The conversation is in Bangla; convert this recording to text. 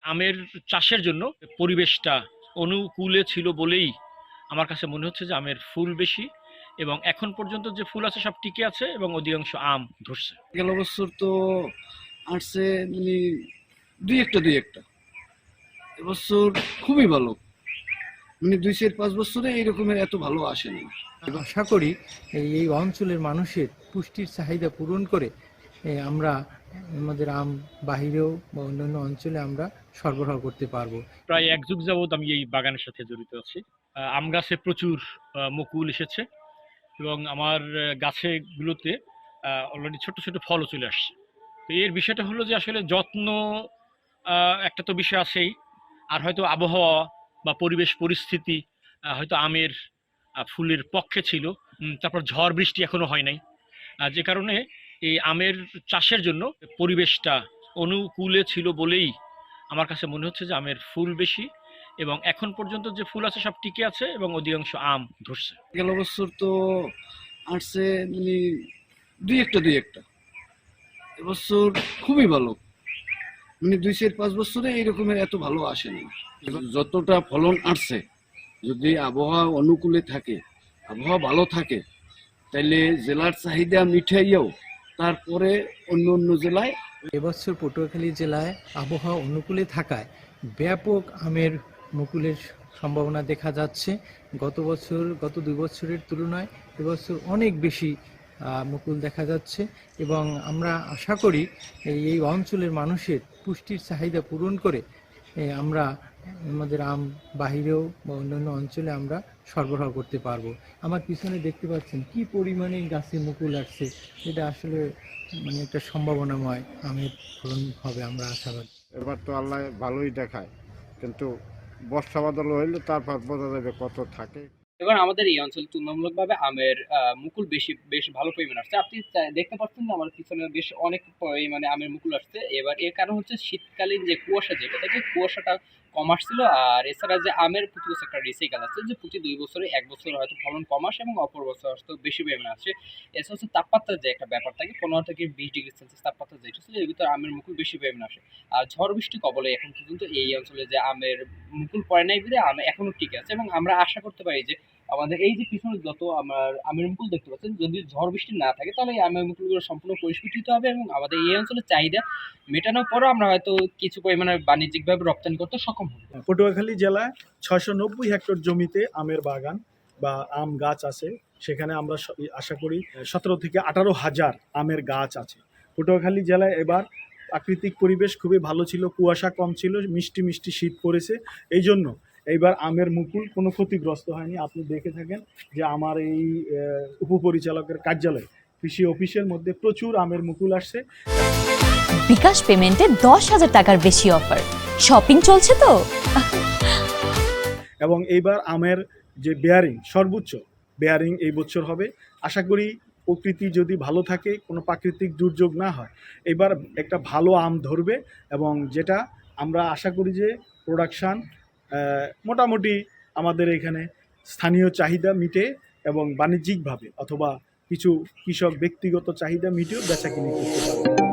আমের চাষের জন্য পরিবেশটা অনুকূলে ছিল বলেই আমার কাছে মনে হচ্ছে যে আমের ফুল বেশি এবং এখন পর্যন্ত যে ফুল আছে সব টিকে আছে এবং অধিকাংশ আম ধরছে। গেল বছর তো আসছে মানে দুই একটা এবছর খুবই ভালো, মানে ২-৫ বছরে এইরকমের এত ভালো আসেনি। আশা করি এই অঞ্চলের মানুষের পুষ্টির চাহিদা পূরণ করে আমরা আমাদের আম বাহিরেও বা অন্যান্য অঞ্চলে আমরা সরবরাহ করতে পারবো। প্রায় এক যুগ যাবৎ আমি এই বাগানের সাথে জড়িত আছি। আম গাছে প্রচুর মুকুল এসেছে এবং আমার গাছেগুলোতে অলরেডি ছোট ছোট ফলও চলে আসছে। তো এর বিষয়টা হলো যে আসলে যত্ন একটা তো বিষয় আছেই, আর হয়তো আবহাওয়া বা পরিবেশ পরিস্থিতি হয়তো আমের ফুলের পক্ষে ছিল। তারপর ঝড় বৃষ্টি এখনো হয় নাই, যে কারণে এই আমের চাষের জন্য পরিবেশটা অনুকূলে ছিল বলেই আমার কাছে মনে হচ্ছে যে আমের ফুল বেশি এবং এখন পর্যন্ত যে ফুল আছে সব টিকে আছে এবং অধিকাংশ আম ধরছে। গেল বছর তো আসছে মানে দুই একটা এবছর খুবই ভালো, মানে ২-৫ বছরে এইরকমের এত ভালো আসেনি। যতটা ফলন আসছে, যদি আবহাওয়া অনুকূলে থাকে, আবহাওয়া ভালো থাকে, তাইলে জেলার চাহিদা মিঠাইয়াও তারপরে অন্য অন্য জেলায়। এবছর পটুয়াখালী জেলায় আবহাওয়া অনুকূলে থাকায় ব্যাপক আমের মুকুলের সম্ভাবনা দেখা যাচ্ছে। গত ২ বছরের তুলনায় এবছর অনেক বেশি মুকুল দেখা যাচ্ছে এবং আমরা আশা করি এই অঞ্চলের মানুষের পুষ্টির চাহিদা পূরণ করে আমরা আমাদের আম বাহিরেও বা অন্যান্য অঞ্চলে আমরা সরবরাহ করতে পারবো। আমার পিছনে দেখতে পাচ্ছেন কি পরিমাণে গাছে মুকুল আসছে, এটা আসলে মানে একটা সম্ভাবনাময় আমের ফলন হবে আমরা আশাবাদী। এবার তো আল্লাহ ভালোই দেখায়, কিন্তু বর্ষা বাদল হইলে তারপর বোঝা যাবে কত থাকে। এবার আমাদের এই অঞ্চলে তুলনামূলকভাবে আমের মুকুল বেশ ভালো পরিমাণে আসছে। আপনি দেখতে পাচ্ছেন যে আমার পিছনে বেশ অনেক পরিমাণে আমের মুকুল আসছে। এবার এর কারণ হচ্ছে শীতকালীন যে কুয়াশা, যেটা থেকে কুয়াশাটা কম আসছিল। আর এছাড়া যে আমের প্রতি বছর একটা রিসাইকেল আছে, যে প্রতি ২ বছরে ১ বছর হয়তো ফলন কম আসে এবং অপর বছর হয়তো বেশি পরিমাণে আসে। এছাড়া হচ্ছে তাপমাত্রার যে একটা ব্যাপার থাকে, ১৫ থেকে ২০ ডিগ্রি সেলসিয়াস তাপমাত্রা যেটা ছিল, এর ভিতরে আমের মুকুল বেশি পরিমাণে আসে। আর ঝড় বৃষ্টি কবলে এখন পর্যন্ত এই অঞ্চলে যে আমের মুকুল পড়ে নাই বলে আম এখনো টিকে আছে এবং আমরা আশা করতে পারি যে আমাদের এই যে পিছনে যত আমার আমের মুকুল দেখতে পাচ্ছেন, যদি ঝড় বৃষ্টি না থাকে তাহলে এই আমের মুকুলগুলো সম্পূর্ণ পরিস্ফুটিত হবে এবং আমাদের এই অঞ্চলের চাহিদা মেটানোর পরও আমরা হয়তো কিছু পরিমাণে বাণিজ্যিকভাবে রপ্তানি করতে সক্ষম হব। পটুয়াখালী জেলায় ৬৯০ হেক্টর জমিতে আমের বাগান বা আম গাছ আছে। সেখানে আমরা আশা করি ১৭ থেকে ১৮ হাজার আমের গাছ আছে। পটুয়াখালী জেলায় এবার প্রাকৃতিক পরিবেশ খুবই ভালো ছিল, কুয়াশা কম ছিল, মিষ্টি মিষ্টি শীত পড়েছে। এই জন্য এইবার আমের মুকুল কোনো ক্ষতিগ্রস্ত হয়নি। আপনি দেখে থাকেন যে আমার এই উপপরিচালকের কার্যালয় কৃষি অফিসের মধ্যে প্রচুর আমের মুকুল আসছে। বিকাশ পেমেন্টে ১০,০০০ টাকার বেশি অফার, শপিং চলছে তো। এবং এইবার আমের যে সর্বোচ্চ বেয়ারিং এই বছর হবে। আশা করি প্রকৃতি যদি ভালো থাকে, কোনো প্রাকৃতিক দুর্যোগ না হয়, এবার একটা ভালো আম ধরবে এবং যেটা আমরা আশা করি যে প্রোডাকশান মোটামুটি আমাদের এখানে স্থানীয় চাহিদা মিটে এবং বাণিজ্যিকভাবে অথবা কিছু কৃষক ব্যক্তিগত চাহিদা মিটেও বেচাকিনি করতে পারবে।